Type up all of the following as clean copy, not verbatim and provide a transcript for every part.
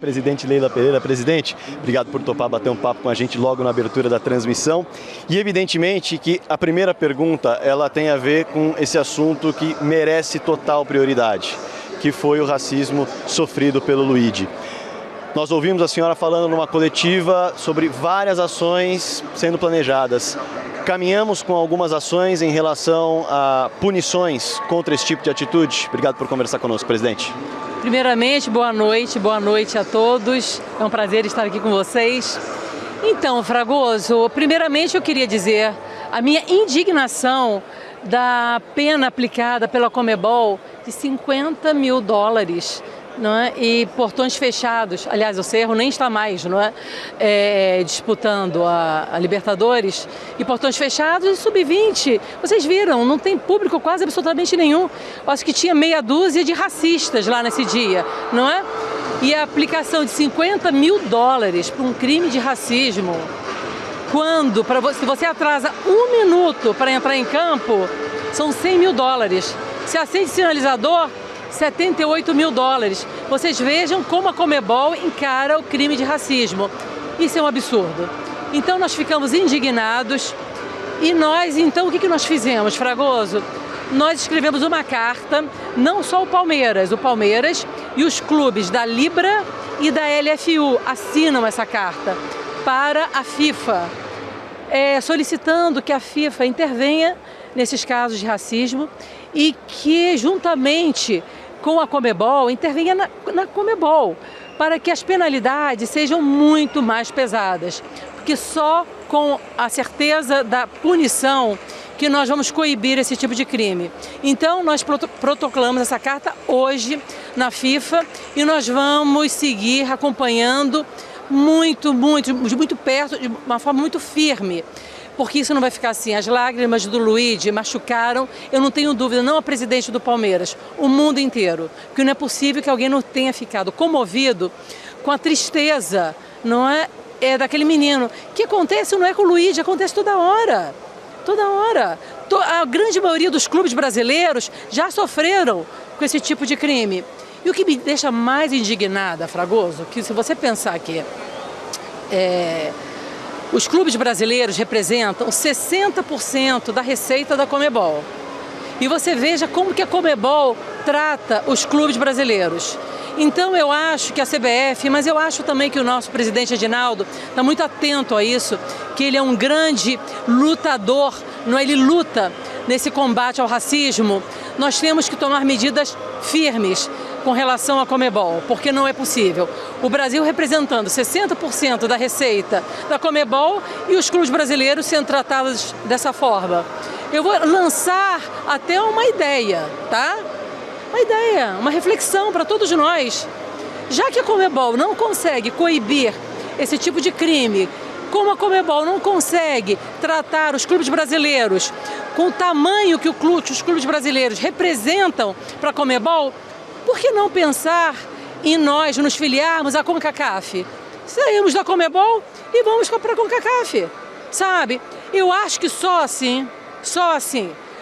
presidente Leila Pereira. Presidente, obrigado por topar bater um papo com a gente logo na abertura da transmissão. E evidentemente que a primeira pergunta, ela tem a ver com esse assunto que merece total prioridade, que foi o racismo sofrido pelo Luigi. Nós ouvimos a senhora falando numa coletiva sobre várias ações sendo planejadas. Caminhamos com algumas ações em relação a punições contra esse tipo de atitude. Obrigado por conversar conosco, presidente. Primeiramente, boa noite a todos. É um prazer estar aqui com vocês. Então, Fragoso, primeiramente eu queria dizer a minha indignação da pena aplicada pela Conmebol de $50 mil, não é? E portões fechados. Aliás, o Cerro nem está mais, não é? Disputando a Libertadores. E portões fechados e sub-20. Vocês viram, não tem público quase absolutamente nenhum. Acho que tinha meia dúzia de racistas lá nesse dia, não é? E a aplicação de $50 mil para um crime de racismo, quando, se você atrasa 1 minuto para entrar em campo, são $100 mil. Se acende sinalizador, $78 mil. Vocês vejam como a Conmebol encara o crime de racismo. Isso é um absurdo. Então nós ficamos indignados e nós, então, o que nós fizemos, Fragoso? Nós escrevemos uma carta, não só o Palmeiras e os clubes da Libra e da LFU assinam essa carta para a FIFA, solicitando que a FIFA intervenha nesses casos de racismo e que, juntamente com a Conmebol, intervenha na Conmebol, para que as penalidades sejam muito mais pesadas. Porque só com a certeza da punição que nós vamos coibir esse tipo de crime. Então, nós protocolamos essa carta hoje na FIFA e nós vamos seguir acompanhando muito perto, de uma forma muito firme. Porque isso não vai ficar assim. As lágrimas do Luigi machucaram, eu não tenho dúvida, não a presidente do Palmeiras, o mundo inteiro. Porque não é possível que alguém não tenha ficado comovido com a tristeza, não é daquele menino. O que acontece não é com o Luigi, acontece toda hora. Toda hora. A grande maioria dos clubes brasileiros já sofreram com esse tipo de crime. E o que me deixa mais indignada, Fragoso, que se você pensar que os clubes brasileiros representam 60% da receita da Conmebol. E você veja como que a Conmebol trata os clubes brasileiros. Então eu acho que a CBF, mas eu acho também que o nosso presidente Edinaldo está muito atento a isso, que ele é um grande lutador, não é? Ele luta nesse combate ao racismo. Nós temos que tomar medidas firmes com relação à Conmebol, porque não é possível. O Brasil representando 60% da receita da Conmebol e os clubes brasileiros sendo tratados dessa forma. Eu vou lançar até uma ideia, tá? Uma ideia, uma reflexão para todos nós. Já que a Conmebol não consegue coibir esse tipo de crime, como a Conmebol não consegue tratar os clubes brasileiros com o tamanho que os clubes brasileiros representam para a Conmebol, por que não pensar em nós nos filiarmos à CONCACAF? Saímos da Conmebol e vamos para a CONCACAF, sabe? Eu acho que só assim,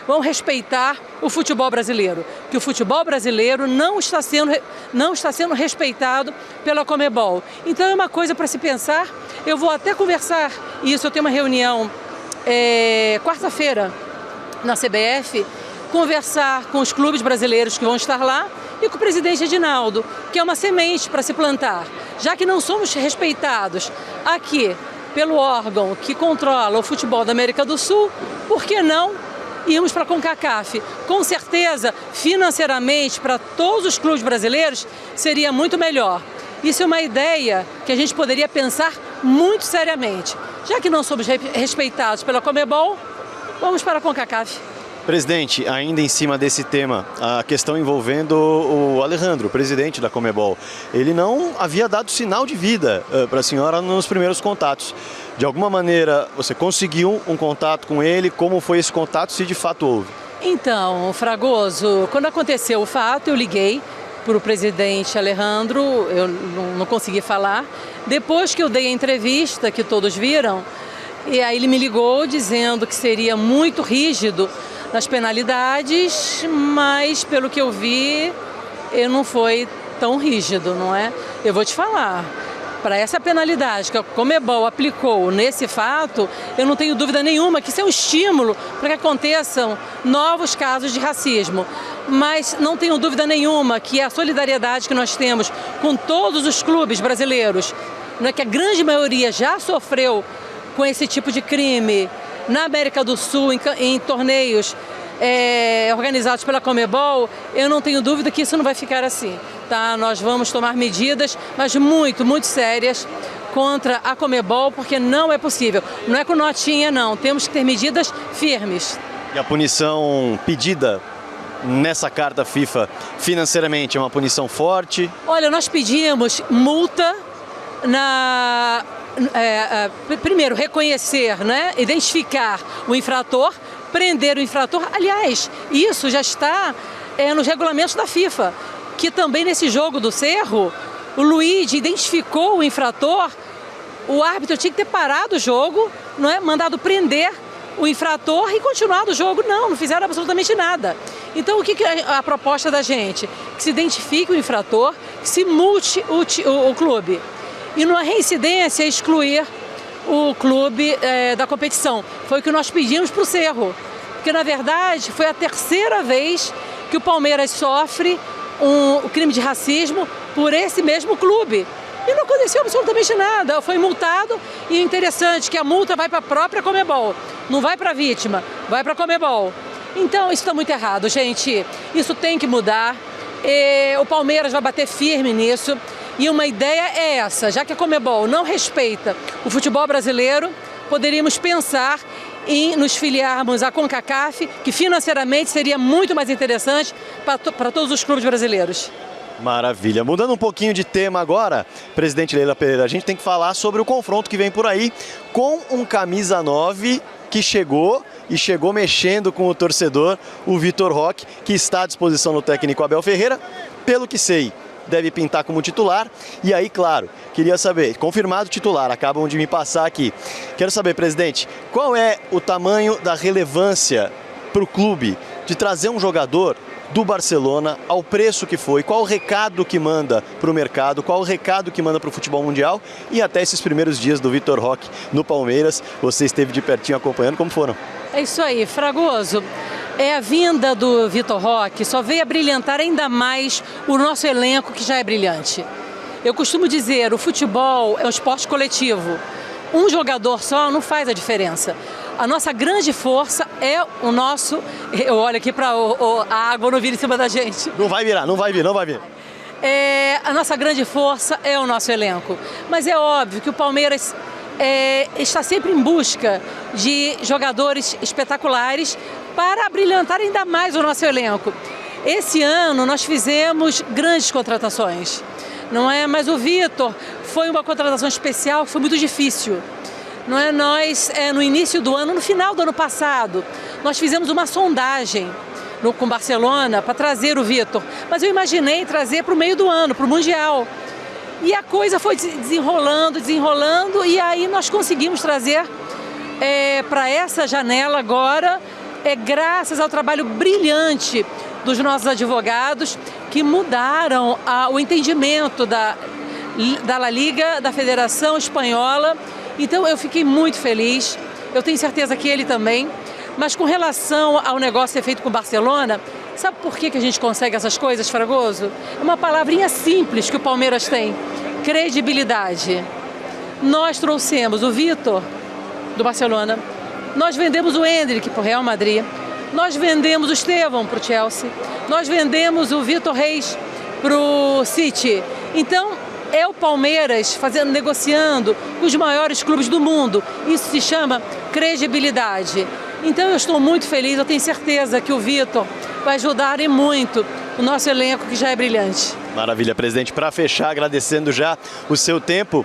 vão respeitar o futebol brasileiro, que o futebol brasileiro não está sendo respeitado pela Conmebol. Então é uma coisa para se pensar. Eu vou até conversar isso, eu tenho uma reunião quarta-feira na CBF, conversar com os clubes brasileiros que vão estar lá e com o presidente Edinaldo, que é uma semente para se plantar. Já que não somos respeitados aqui pelo órgão que controla o futebol da América do Sul, por que não irmos para a CONCACAF? Com certeza, financeiramente, para todos os clubes brasileiros, seria muito melhor. Isso é uma ideia que a gente poderia pensar muito seriamente. Já que não somos respeitados pela Conmebol, vamos para a CONCACAF. Presidente, ainda em cima desse tema, a questão envolvendo o Alejandro, o presidente da Conmebol. Ele não havia dado sinal de vida para a senhora nos primeiros contatos. De alguma maneira, você conseguiu um contato com ele? Como foi esse contato, se de fato houve? Então, Fragoso, quando aconteceu o fato, eu liguei para o presidente Alejandro, eu não consegui falar. Depois que eu dei a entrevista, que todos viram, e aí ele me ligou dizendo que seria muito rígido nas penalidades, mas pelo que eu vi, não foi tão rígido, não é? Eu vou te falar, para essa penalidade que a Conmebol aplicou nesse fato, eu não tenho dúvida nenhuma que isso é um estímulo para que aconteçam novos casos de racismo. Mas não tenho dúvida nenhuma que a solidariedade que nós temos com todos os clubes brasileiros, não é, que a grande maioria já sofreu com esse tipo de crime na América do Sul, em torneios organizados pela Conmebol, eu não tenho dúvida que isso não vai ficar assim. Tá? Nós vamos tomar medidas, mas muito sérias contra a Conmebol, porque não é possível. Não é com notinha, não. Temos que ter medidas firmes. E a punição pedida nessa carta FIFA financeiramente é uma punição forte? Olha, nós pedimos multa primeiro, reconhecer, né, identificar o infrator, prender o infrator. Aliás, isso já está nos regulamentos da FIFA, que também nesse jogo do Cerro, o Luigi identificou o infrator, o árbitro tinha que ter parado o jogo, não é, mandado prender o infrator e continuar o jogo. Não fizeram absolutamente nada. Então, o que é a proposta da gente? Que se identifique o infrator, que se multe o clube. E numa reincidência, excluir o clube da competição. Foi o que nós pedimos para o Cerro. Porque, na verdade, foi a terceira vez que o Palmeiras sofre um crime de racismo por esse mesmo clube. E não aconteceu absolutamente nada. Foi multado e interessante que a multa vai para a própria Conmebol. Não vai para a vítima, vai para a Conmebol. Então, isso está muito errado, gente. Isso tem que mudar. O Palmeiras vai bater firme nisso. E uma ideia é essa, já que a Conmebol não respeita o futebol brasileiro, poderíamos pensar em nos filiarmos à CONCACAF, que financeiramente seria muito mais interessante para todos os clubes brasileiros. Maravilha. Mudando um pouquinho de tema agora, presidente Leila Pereira, a gente tem que falar sobre o confronto que vem por aí com um camisa 9 que chegou mexendo com o torcedor, o Vitor Roque, que está à disposição do técnico Abel Ferreira, pelo que sei, deve pintar como titular. E aí, claro, queria saber, confirmado titular, acabam de me passar aqui. Quero saber, presidente, qual é o tamanho da relevância para o clube de trazer um jogador do Barcelona ao preço que foi, qual o recado que manda para o mercado, qual o recado que manda para o futebol mundial e até esses primeiros dias do Vitor Roque no Palmeiras, você esteve de pertinho acompanhando, como foram? É isso aí, Fragoso. A vinda do Vitor Roque só veio a brilhantar ainda mais o nosso elenco, que já é brilhante. Eu costumo dizer, o futebol é um esporte coletivo. Um jogador só não faz a diferença. A nossa grande força é o nosso... Eu olho aqui para a água não vir em cima da gente. Não vai virar, não vai vir. A nossa grande força é o nosso elenco. Mas é óbvio que o Palmeiras está sempre em busca de jogadores espetaculares para brilhantar ainda mais o nosso elenco. Esse ano nós fizemos grandes contratações, não é? Mas o Vitor foi uma contratação especial, foi muito difícil. Não é? Nós, no início do ano, no final do ano passado, nós fizemos uma sondagem com o Barcelona para trazer o Vitor. Mas eu imaginei trazer para o meio do ano, para o Mundial. E a coisa foi desenrolando, e aí nós conseguimos trazer para essa janela agora, graças ao trabalho brilhante dos nossos advogados, que mudaram o entendimento da La Liga, da Federação Espanhola. Então eu fiquei muito feliz, eu tenho certeza que ele também. Mas com relação ao negócio ser feito com o Barcelona, sabe por que a gente consegue essas coisas, Fragoso? É uma palavrinha simples que o Palmeiras tem: credibilidade. Nós trouxemos o Vitor do Barcelona, nós vendemos o Endrick para o Real Madrid, nós vendemos o Estevão para o Chelsea, nós vendemos o Vitor Reis para o City. Então, é o Palmeiras negociando com os maiores clubes do mundo. Isso se chama credibilidade. Então eu estou muito feliz, eu tenho certeza que o Vitor vai ajudar e muito o nosso elenco, que já é brilhante. Maravilha, presidente. Para fechar, agradecendo já o seu tempo,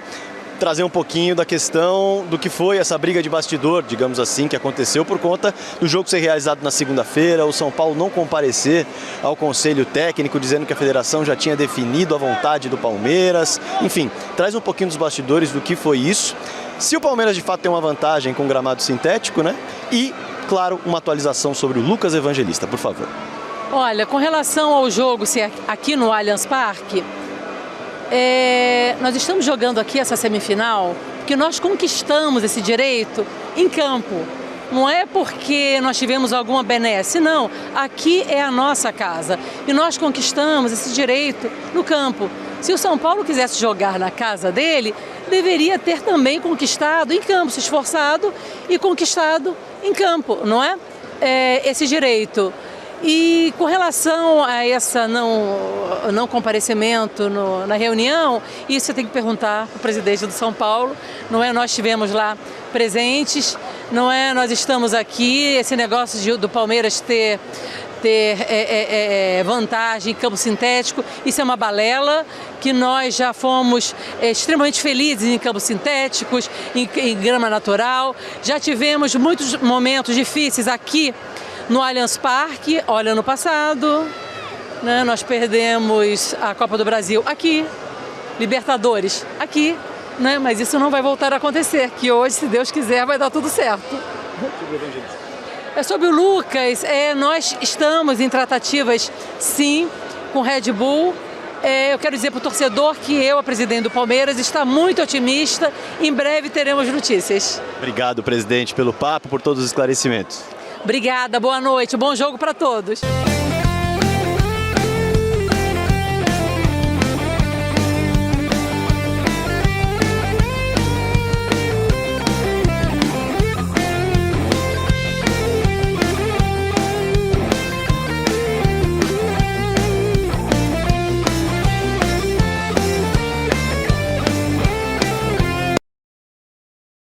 trazer um pouquinho da questão do que foi essa briga de bastidor, digamos assim, que aconteceu por conta do jogo ser realizado na segunda-feira, o São Paulo não comparecer ao conselho técnico, dizendo que a federação já tinha definido a vontade do Palmeiras. Enfim, traz um pouquinho dos bastidores do que foi isso. Se o Palmeiras de fato tem uma vantagem com o gramado sintético, né? E, claro, uma atualização sobre o Lucas Evangelista, por favor. Olha, com relação ao jogo ser aqui no Allianz Parque, Nós estamos jogando aqui essa semifinal porque nós conquistamos esse direito em campo. Não é porque nós tivemos alguma benesse, não. Aqui é a nossa casa e nós conquistamos esse direito no campo. Se o São Paulo quisesse jogar na casa dele, deveria ter também conquistado em campo, se esforçado e conquistado em campo, não é? Esse direito. E com relação a esse não comparecimento na reunião, isso você tem que perguntar para o presidente do São Paulo, não é? Nós estivemos lá presentes, não é? Nós estamos aqui, esse negócio do Palmeiras ter vantagem em campo sintético, isso é uma balela, que nós já fomos extremamente felizes em campos sintéticos, em grama natural, já tivemos muitos momentos difíceis aqui no Allianz Parque. Olha, ano passado, né, nós perdemos a Copa do Brasil aqui, Libertadores aqui, né, mas isso não vai voltar a acontecer, que hoje, se Deus quiser, vai dar tudo certo. Sobre o Lucas, nós estamos em tratativas, sim, com o Red Bull. Eu quero dizer para o torcedor que a presidente do Palmeiras, está muito otimista. Em breve teremos notícias. Obrigado, presidente, pelo papo, por todos os esclarecimentos. Obrigada, boa noite, bom jogo para todos.